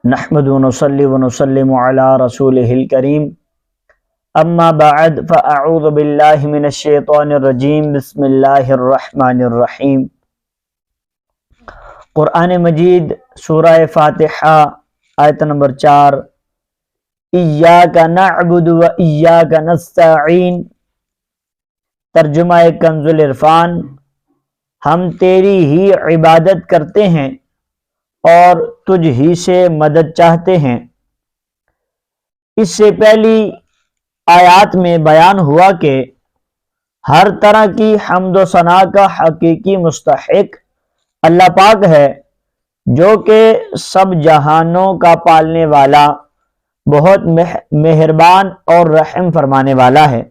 نحمد ونصلي ونسلم على رسوله الكريم اما بعد فاعوذ باللہ من الشیطان الرجیم بسم اللہ الرحمن الرحیم۔ قرآن مجید سورہ فاتحہ آیت نمبر 4، ایاک نعبد و ایاک نستعین، ترجمہ کنز العرفان، ہم تیری ہی عبادت کرتے ہیں اور تجھ ہی سے مدد چاہتے ہیں۔ اس سے پہلی آیات میں بیان ہوا کہ ہر طرح کی حمد و ثنا کا حقیقی مستحق اللہ پاک ہے، جو کہ سب جہانوں کا پالنے والا، بہت مہربان اور رحم فرمانے والا ہے۔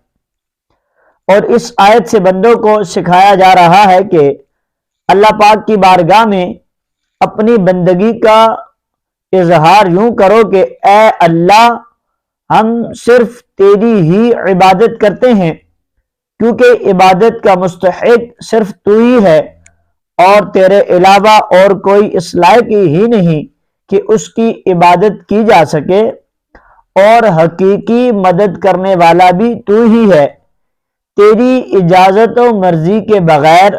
اور اس آیت سے بندوں کو سکھایا جا رہا ہے کہ اللہ پاک کی بارگاہ میں اپنی بندگی کا اظہار یوں کرو کہ اے اللہ، ہم صرف تیری ہی عبادت کرتے ہیں، کیونکہ عبادت کا مستحق صرف تو ہی ہے اور تیرے علاوہ اور کوئی اس لائق ہی نہیں کہ اس کی عبادت کی جا سکے، اور حقیقی مدد کرنے والا بھی تو ہی ہے۔ تیری اجازت و مرضی کے بغیر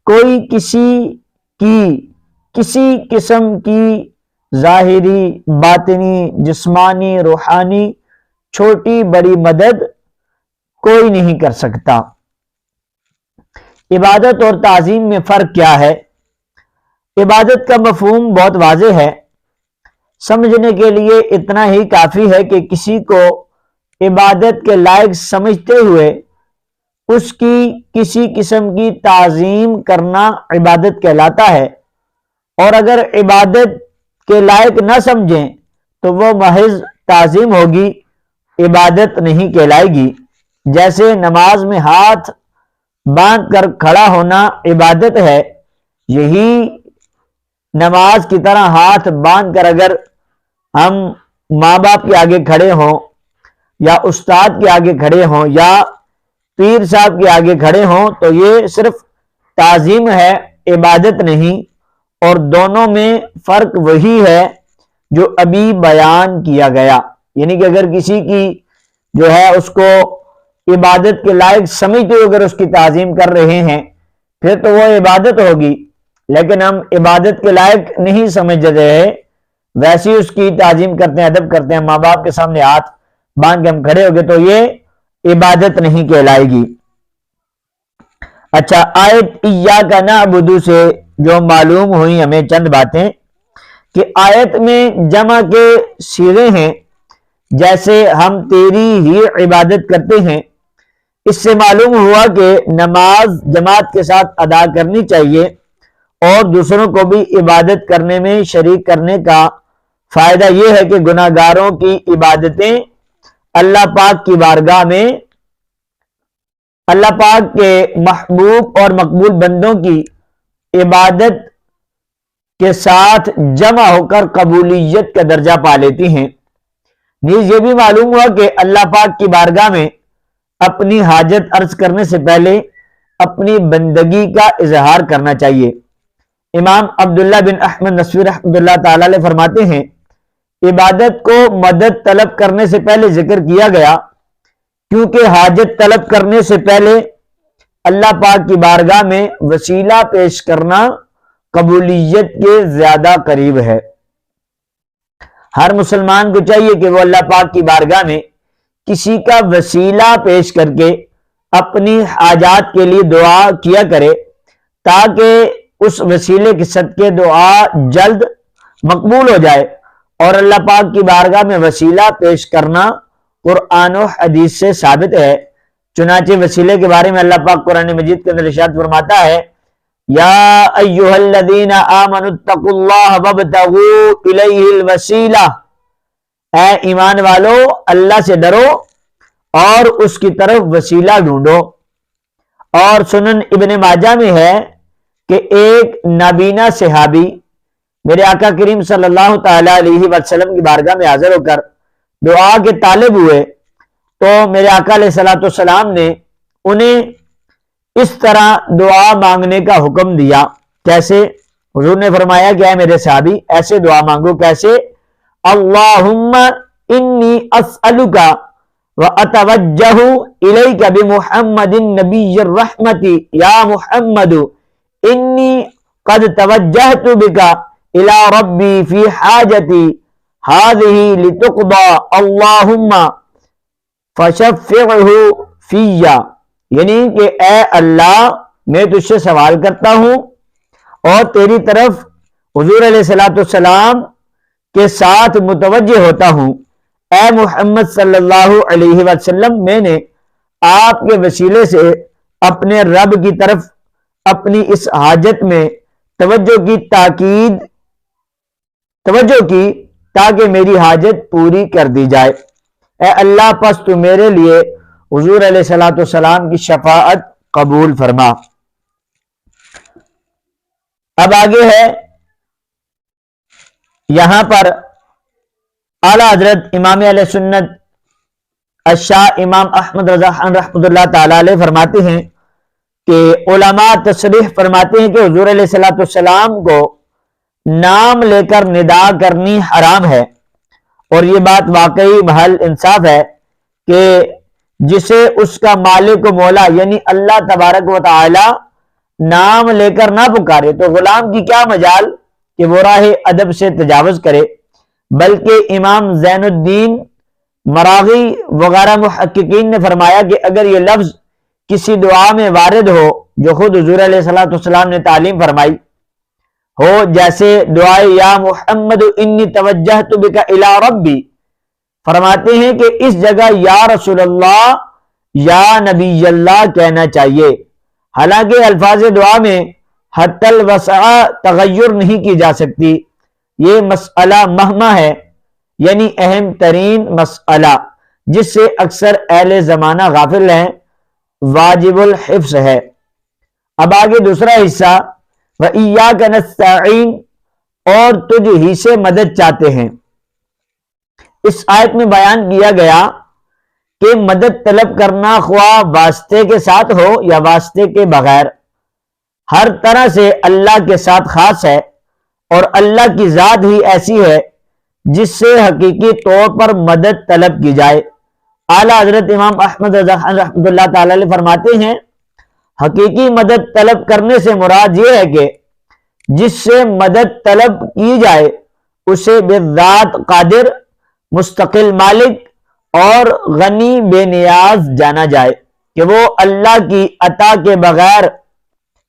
کوئی کسی قسم کی ظاہری، باطنی، جسمانی، روحانی، چھوٹی بڑی مدد کوئی نہیں کر سکتا۔ عبادت اور تعظیم میں فرق کیا ہے؟ عبادت کا مفہوم بہت واضح ہے، سمجھنے کے لیے اتنا ہی کافی ہے کہ کسی کو عبادت کے لائق سمجھتے ہوئے اس کی کسی قسم کی تعظیم کرنا عبادت کہلاتا ہے، اور اگر عبادت کے لائق نہ سمجھیں تو وہ محض تعظیم ہوگی، عبادت نہیں کہلائے گی۔ جیسے نماز میں ہاتھ باندھ کر کھڑا ہونا عبادت ہے، یہی نماز کی طرح ہاتھ باندھ کر اگر ہم ماں باپ کے آگے کھڑے ہوں، یا استاد کے آگے کھڑے ہوں، یا پیر صاحب کے آگے کھڑے ہوں، تو یہ صرف تعظیم ہے، عبادت نہیں۔ اور دونوں میں فرق وہی ہے جو ابھی بیان کیا گیا، یعنی کہ اگر کسی کی جو ہے اس کو عبادت کے لائق سمجھتے ہوئے اگر اس کی تعظیم کر رہے ہیں پھر تو وہ عبادت ہوگی، لیکن ہم عبادت کے لائق نہیں سمجھ رہے، ویسے ہی اس کی تعظیم کرتے ہیں، ادب کرتے ہیں، ماں باپ کے سامنے ہاتھ باندھ کے ہم کھڑے ہو گئے تو یہ عبادت نہیں کہلائے گی۔ اچھا، آیت ایاک نعبد سے جو معلوم ہوئی ہمیں چند باتیں کہ آیت میں جمع کے صیغے ہیں، جیسے ہم تیری ہی عبادت کرتے ہیں۔ اس سے معلوم ہوا کہ نماز جماعت کے ساتھ ادا کرنی چاہیے، اور دوسروں کو بھی عبادت کرنے میں شریک کرنے کا فائدہ یہ ہے کہ گناہ گاروں کی عبادتیں اللہ پاک کی بارگاہ میں اللہ پاک کے محبوب اور مقبول بندوں کی عبادت کے ساتھ جمع ہو کر قبولیت کا درجہ پا لیتی ہیں۔ نیز یہ بھی معلوم ہوا کہ اللہ پاک کی بارگاہ میں اپنی حاجت عرض کرنے سے پہلے اپنی بندگی کا اظہار کرنا چاہیے۔ امام عبداللہ بن احمد نصفی رحمۃ اللہ تعالی علیہ فرماتے ہیں، عبادت کو مدد طلب کرنے سے پہلے ذکر کیا گیا کیونکہ حاجت طلب کرنے سے پہلے اللہ پاک کی بارگاہ میں وسیلہ پیش کرنا قبولیت کے زیادہ قریب ہے۔ ہر مسلمان کو چاہیے کہ وہ اللہ پاک کی بارگاہ میں کسی کا وسیلہ پیش کر کے اپنی حاجات کے لیے دعا کیا کرے، تاکہ اس وسیلے کے صدقے دعا جلد مقبول ہو جائے۔ اور اللہ پاک کی بارگاہ میں وسیلہ پیش کرنا قرآن و حدیث سے ثابت ہے۔ چنانچہ وسیلے کے بارے میں اللہ پاک قرآن مجید کے اندر ارشاد فرماتا ہے، یا ایھا الذین آمنوا اتقوا اللہ وابتغوا الیہ الوسیلہ، اے ایمان والو اللہ سے ڈرو اور اس کی طرف وسیلہ ڈھونڈو۔ اور سنن ابن ماجہ میں ہے کہ ایک نابینا صحابی میرے آقا کریم صلی اللہ تعالی علیہ وسلم کی بارگاہ میں حاضر ہو کر دعا کے طالب ہوئے، تو میرے آقا علیہ السلام نے انہیں اس طرح دعا مانگنے کا حکم دیا۔ کیسے؟ حضور نے فرمایا کہ اے میرے صحابی ایسے دعا مانگو، کیسے؟ اللہم انی اسألک واتوجہ الیک بمحمد النبی الرحمت یا محمد انی قد توجہت بک الی ربی فی حاجتی هذه لتقضى اللہم فشفعہ فی، یعنی کہ اے اللہ میں تجھ سے سوال کرتا ہوں اور تیری طرف حضور علیہ الصلوۃ والسلام کے ساتھ متوجہ ہوتا ہوں، اے محمد صلی اللہ علیہ وسلم میں نے آپ کے وسیلے سے اپنے رب کی طرف اپنی اس حاجت میں توجہ کی تاکہ میری حاجت پوری کر دی جائے۔ اے اللہ پس تو میرے لیے حضور علیہ الصلوۃ والسلام کی شفاعت قبول فرما۔ اب آگے ہے یہاں پر اعلیٰ حضرت امام علیہ سنت الشاہ امام احمد رضا خان رحمۃ اللہ تعالی علیہ فرماتے ہیں کہ علماء تصریح فرماتے ہیں کہ حضور علیہ الصلوۃ والسلام کو نام لے کر ندا کرنی حرام ہے، اور یہ بات واقعی محل انصاف ہے کہ جسے اس کا مالک و مولا یعنی اللہ تبارک و تعالی نام لے کر نہ پکارے تو غلام کی کیا مجال کہ وہ راہ ادب سے تجاوز کرے۔ بلکہ امام زین الدین مراغی وغیرہ محققین نے فرمایا کہ اگر یہ لفظ کسی دعا میں وارد ہو جو خود حضور علیہ الصلوۃ والسلام نے تعلیم فرمائی ہو، جیسے دعائے یا محمد انی توجہت بک الی ربی، فرماتے ہیں کہ اس جگہ یا رسول اللہ یا نبی اللہ کہنا چاہیے، حالانکہ الفاظ دعا میں حتی الوسع تغیر نہیں کی جا سکتی، یہ مسئلہ مہما ہے یعنی اہم ترین مسئلہ جس سے اکثر اہل زمانہ غافل ہیں، واجب الحفظ ہے۔ اب آگے دوسرا حصہ وَإِيَّاكَ نَسْتَعِينُ، اور تجھ ہی سے مدد چاہتے ہیں۔ اس آیت میں بیان کیا گیا کہ مدد طلب کرنا خواہ واسطے کے ساتھ ہو یا واسطے کے بغیر ہر طرح سے اللہ کے ساتھ خاص ہے، اور اللہ کی ذات ہی ایسی ہے جس سے حقیقی طور پر مدد طلب کی جائے۔ اعلیٰ حضرت امام احمد رضا خان رحمۃ اللہ تعالی علیہ فرماتے ہیں حقیقی مدد طلب کرنے سے مراد یہ ہے کہ جس سے مدد طلب کی جائے اسے بذات قادر، مستقل مالک اور غنی بے نیاز جانا جائے کہ وہ اللہ کی عطا کے بغیر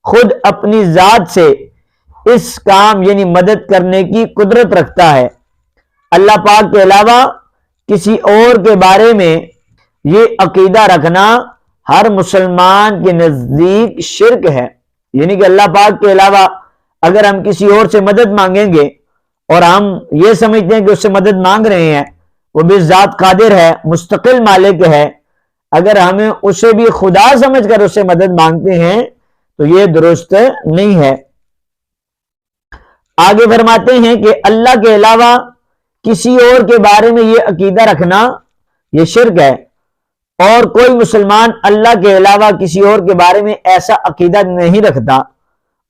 خود اپنی ذات سے اس کام یعنی مدد کرنے کی قدرت رکھتا ہے۔ اللہ پاک کے علاوہ کسی اور کے بارے میں یہ عقیدہ رکھنا ہر مسلمان کے نزدیک شرک ہے، یعنی کہ اللہ پاک کے علاوہ اگر ہم کسی اور سے مدد مانگیں گے اور ہم یہ سمجھتے ہیں کہ اس سے مدد مانگ رہے ہیں، وہ بھی ذات قادر ہے، مستقل مالک ہے، اگر ہمیں اسے بھی خدا سمجھ کر اس سے مدد مانگتے ہیں تو یہ درست نہیں ہے۔ آگے فرماتے ہیں کہ اللہ کے علاوہ کسی اور کے بارے میں یہ عقیدہ رکھنا یہ شرک ہے، اور کوئی مسلمان اللہ کے علاوہ کسی اور کے بارے میں ایسا عقیدہ نہیں رکھتا،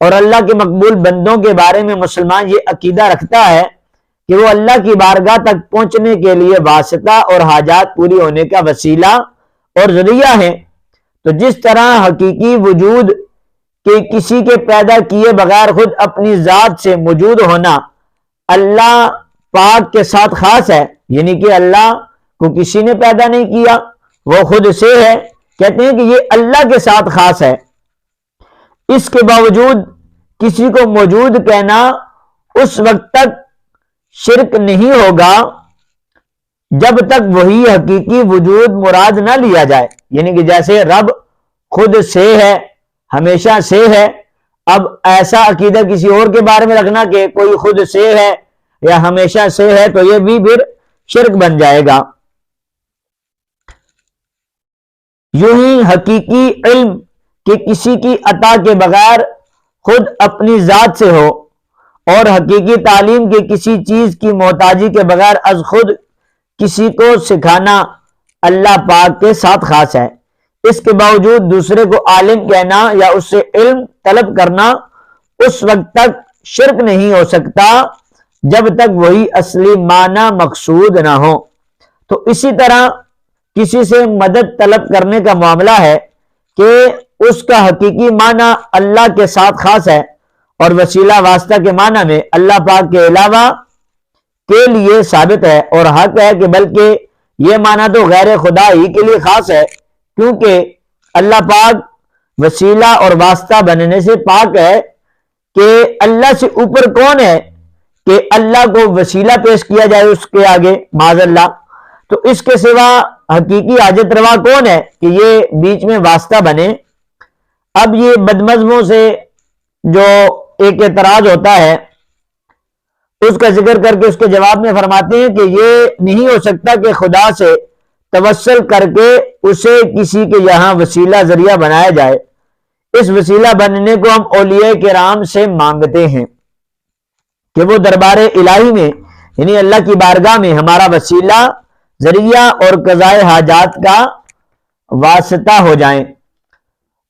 اور اللہ کے مقبول بندوں کے بارے میں مسلمان یہ عقیدہ رکھتا ہے کہ وہ اللہ کی بارگاہ تک پہنچنے کے لیے واسطہ اور حاجات پوری ہونے کا وسیلہ اور ذریعہ ہے۔ تو جس طرح حقیقی وجود کہ کسی کے پیدا کیے بغیر خود اپنی ذات سے موجود ہونا اللہ پاک کے ساتھ خاص ہے، یعنی کہ اللہ کو کسی نے پیدا نہیں کیا، وہ خود سے ہے، کہتے ہیں کہ یہ اللہ کے ساتھ خاص ہے۔ اس کے باوجود کسی کو موجود کہنا اس وقت تک شرک نہیں ہوگا جب تک وہی حقیقی وجود مراد نہ لیا جائے، یعنی کہ جیسے رب خود سے ہے، ہمیشہ سے ہے، اب ایسا عقیدہ کسی اور کے بارے میں رکھنا کہ کوئی خود سے ہے یا ہمیشہ سے ہے تو یہ بھی پھر شرک بن جائے گا۔ یوں ہی حقیقی علم کہ کسی کی عطا کے بغیر خود اپنی ذات سے ہو، اور حقیقی تعلیم کے کسی چیز کی محتاجی کے بغیر از خود کسی کو سکھانا اللہ پاک کے ساتھ خاص ہے۔ اس کے باوجود دوسرے کو عالم کہنا یا اس سے علم طلب کرنا اس وقت تک شرک نہیں ہو سکتا جب تک وہی اصلی معنی مقصود نہ ہو۔ تو اسی طرح کسی سے مدد طلب کرنے کا معاملہ ہے کہ اس کا حقیقی معنی اللہ کے ساتھ خاص ہے، اور وسیلہ واسطہ کے معنی میں اللہ پاک کے علاوہ کے لیے ثابت ہے اور حق ہے، کہ بلکہ یہ معنی تو غیر خدا ہی کے لیے خاص ہے، کیونکہ اللہ پاک وسیلہ اور واسطہ بننے سے پاک ہے۔ کہ اللہ سے اوپر کون ہے کہ اللہ کو وسیلہ پیش کیا جائے اس کے آگے، معاذ اللہ۔ تو اس کے سوا حقیقی حاجت روا کون ہے کہ یہ بیچ میں واسطہ بنے۔ اب یہ بدمزموں سے جو ایک اعتراض ہوتا ہے اس کا ذکر کر کے اس کے جواب میں فرماتے ہیں کہ یہ نہیں ہو سکتا کہ خدا سے توسل کر کے اسے کسی کے یہاں وسیلہ ذریعہ بنایا جائے۔ اس وسیلہ بننے کو ہم اولیاء کرام سے مانگتے ہیں کہ وہ دربار الہی میں یعنی اللہ کی بارگاہ میں ہمارا وسیلہ ذریعہ اور قضاء حاجات کا واسطہ ہو جائیں۔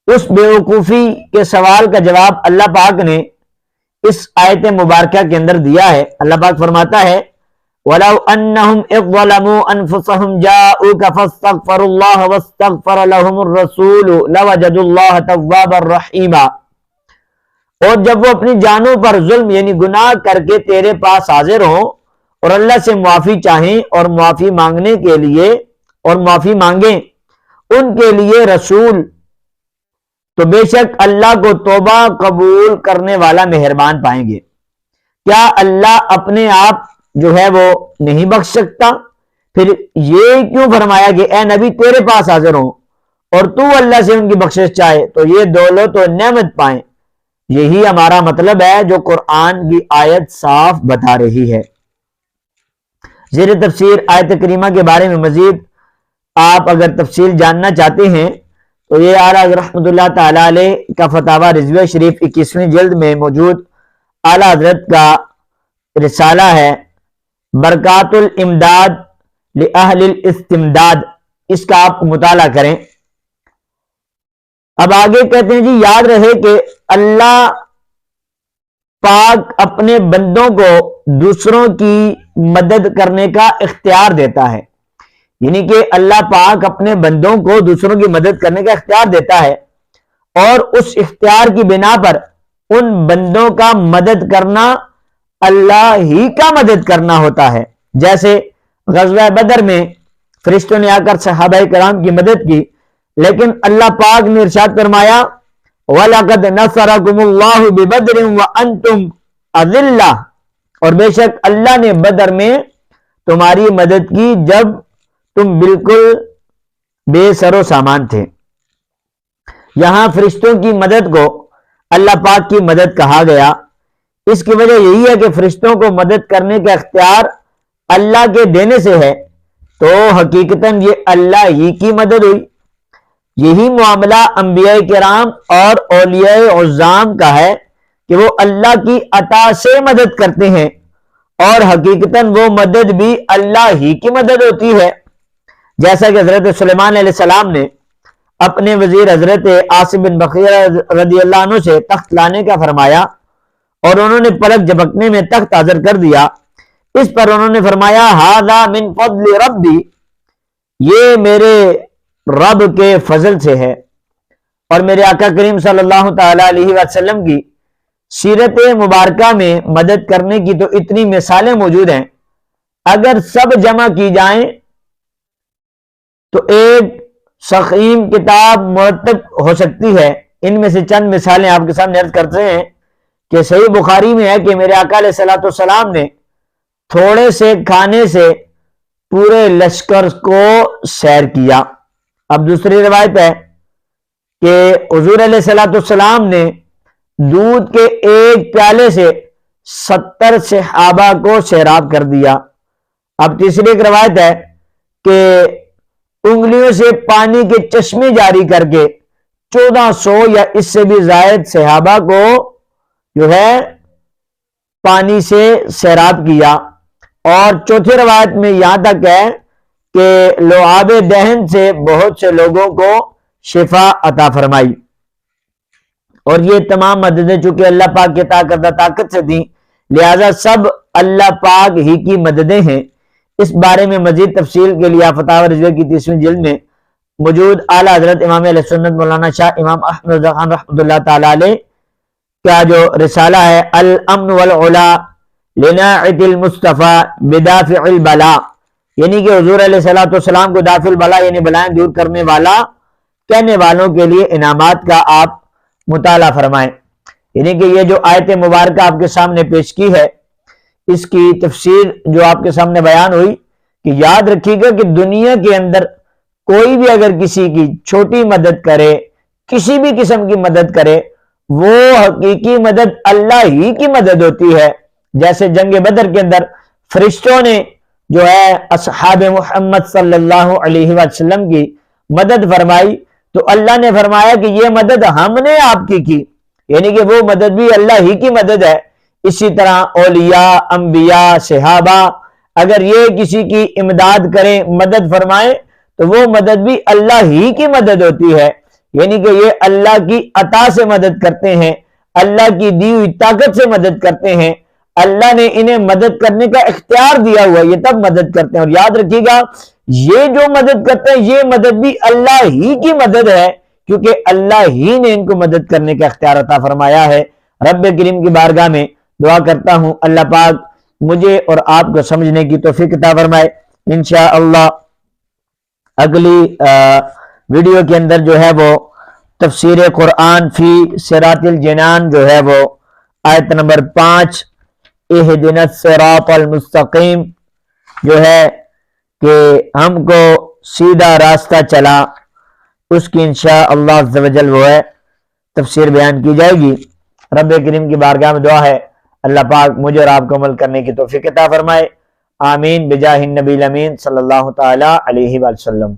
اس بیوقوفی کے سوال کا جواب اللہ پاک نے اس آیت مبارکہ کے اندر دیا ہے۔ اللہ پاک فرماتا ہے وَلَوْ أَنَّهُمْ إِذْ ظَلَمُوا أَنفُسَهُمْ جَاءُوكَ فَاسْتَغْفَرُوا اللَّهَ وَاسْتَغْفَرَ لَهُمُ الرَّسُولُ لَوَجَدُوا اللَّهَ تَوَّابًا رَحِيمًا۔ اور جب وہ اپنی جانوں پر ظلم یعنی گناہ کر کے تیرے پاس حاضر ہوں اور اللہ سے معافی چاہیں اور معافی مانگنے کے لیے اور معافی مانگیں ان کے لیے رسول، تو بے شک اللہ کو توبہ قبول کرنے والا مہربان پائیں گے۔ کیا اللہ اپنے آپ جو ہے وہ نہیں بخش سکتا؟ پھر یہ کیوں فرمایا کہ اے نبی تیرے پاس حاضر ہوں اور تو اللہ سے ان کی بخشش چاہے تو یہ دولت و نعمت پائیں؟ یہی ہمارا مطلب ہے جو قرآن کی آیت صاف بتا رہی ہے۔ زیر تفسیر آیت کریمہ کے بارے میں مزید آپ اگر تفصیل جاننا چاہتے ہیں تو یہ اعلیٰ حضرت رحمۃ اللہ تعالی علیہ کا فتاوی رضویہ شریف 21ویں جلد میں موجود اعلیٰ حضرت کا رسالہ ہے برکات الامداد لأہل الاستمداد، اس کا آپ مطالعہ کریں۔ اب آگے کہتے ہیں جی یاد رہے کہ اللہ پاک اپنے بندوں کو دوسروں کی مدد کرنے کا اختیار دیتا ہے، یعنی کہ اللہ پاک اپنے بندوں کو دوسروں کی مدد کرنے کا اختیار دیتا ہے، اور اس اختیار کی بنا پر ان بندوں کا مدد کرنا اللہ ہی کا مدد کرنا ہوتا ہے۔ جیسے غزوہ بدر میں فرشتوں نے آ کر صحابہ کرام کی مدد کی، لیکن اللہ پاک نے ارشاد فرمایا وَلَقَدْ نَصَرَكُمُ اللَّهُ بِبَدْرٍ وَأَنْتُمْ أَذِلَّةٌ، اور بے شک اللہ نے بدر میں تمہاری مدد کی جب تم بالکل بے سر و سامان تھے۔ یہاں فرشتوں کی مدد کو اللہ پاک کی مدد کہا گیا، اس کی وجہ یہی ہے کہ فرشتوں کو مدد کرنے کا اختیار اللہ کے دینے سے ہے، تو حقیقتاً یہ اللہ ہی کی مدد ہوئی۔ یہی معاملہ انبیاء کرام اور اولیاء عظام کا ہے کہ وہ اللہ کی عطا سے مدد کرتے ہیں، اور حقیقتاً وہ مدد بھی اللہ ہی کی مدد ہوتی ہے۔ جیسا کہ حضرت سلیمان علیہ السلام نے اپنے وزیر حضرت عاصم بن بخیر رضی اللہ عنہ سے تخت لانے کا فرمایا، اور انہوں نے پلک جھپکنے میں تخت حاضر کر دیا۔ اس پر انہوں نے فرمایا ھذا من فضل ربی، یہ میرے رب کے فضل سے ہے۔ اور میرے آقا کریم صلی اللہ تعالی علیہ وسلم کی سیرت مبارکہ میں مدد کرنے کی تو اتنی مثالیں موجود ہیں، اگر سب جمع کی جائیں تو ایک سقیم کتاب مرتب ہو سکتی ہے۔ ان میں سے چند مثالیں آپ کے سامنے عرض کرتے ہیں کہ صحیح بخاری میں ہے کہ میرے آقا علیہ الصلوۃ والسلام نے تھوڑے سے کھانے سے پورے لشکر کو سیر کیا۔ اب دوسری روایت ہے کہ حضور علیہ الصلوۃ والسلام نے دودھ کے ایک پیالے سے 70 صحابہ کو سیراب کر دیا۔ اب تیسری ایک روایت ہے کہ انگلیوں سے پانی کے چشمے جاری کر کے 1400 یا اس سے بھی زائد صحابہ کو جو ہے پانی سے سیراب کیا۔ اور چوتھی روایت میں یہاں تک ہے کہ لعاب دہن سے بہت سے لوگوں کو شفا عطا فرمائی۔ اور یہ تمام مددیں چونکہ اللہ پاک کے عطا کردہ طاقت سے دیں، لہذا سب اللہ پاک ہی کی مددیں ہیں۔ اس بارے میں مزید تفصیل کے لیے فتاوی رضویہ کی 30ویں جلد میں موجود اعلیٰ حضرت امام اہل سنت مولانا شاہ امام احمد رضا خان رحمۃ اللہ تعالی علیہ کا جو رسالہ ہے الامن والعلا لناعت المصطفیٰ بدافع البلاء، یعنی کہ حضور علیہ الصلوۃ والسلام کو دافع البلاء یعنی بلائیں دور کرنے والا کہنے والوں کے لیے انعامات کا آپ مطالعہ فرمائیں۔ یعنی کہ یہ جو آیت مبارکہ آپ کے سامنے پیش کی ہے، اس کی تفسیر جو آپ کے سامنے بیان ہوئی کہ یاد رکھیے گا کہ دنیا کے اندر کوئی بھی اگر کسی کی چھوٹی مدد کرے، کسی بھی قسم کی مدد کرے، وہ حقیقی مدد اللہ ہی کی مدد ہوتی ہے۔ جیسے جنگ بدر کے اندر فرشتوں نے جو ہے اصحاب محمد صلی اللہ علیہ وسلم کی مدد فرمائی، تو اللہ نے فرمایا کہ یہ مدد ہم نے آپ کی، یعنی کہ وہ مدد بھی اللہ ہی کی مدد ہے۔ اسی طرح اولیاء، انبیاء، صحابہ اگر یہ کسی کی امداد کریں، مدد فرمائیں، تو وہ مدد بھی اللہ ہی کی مدد ہوتی ہے، یعنی کہ یہ اللہ کی عطا سے مدد کرتے ہیں، اللہ کی دی ہوئی طاقت سے مدد کرتے ہیں، اللہ نے انہیں مدد کرنے کا اختیار دیا ہوا ہے، یہ تب مدد کرتے ہیں۔ اور یاد رکھیے گا یہ جو مدد کرتے ہیں یہ مدد بھی اللہ ہی کی مدد ہے، کیونکہ اللہ ہی نے ان کو مدد کرنے کا اختیار عطا فرمایا ہے۔ رب کریم کی بارگاہ میں دعا کرتا ہوں اللہ پاک مجھے اور آپ کو سمجھنے کی توفیق عطا فرمائے۔ انشاءاللہ اگلی ویڈیو کے اندر جو ہے وہ تفسیر قرآن فی صراط الجنان جو ہے وہ آیت نمبر 5 اہدنا الصراط المستقیم جو ہے کہ ہم کو سیدھا راستہ چلا، اس کی انشاءاللہ عز و جل وہ ہے تفسیر بیان کی جائے گی۔ رب کریم کی بارگاہ میں دعا ہے اللہ پاک مجھے اور آپ کو عمل کرنے کی توفیق عطا فرمائے، آمین بجاہ النبی الامین صلی اللہ تعالی علیہ وسلم۔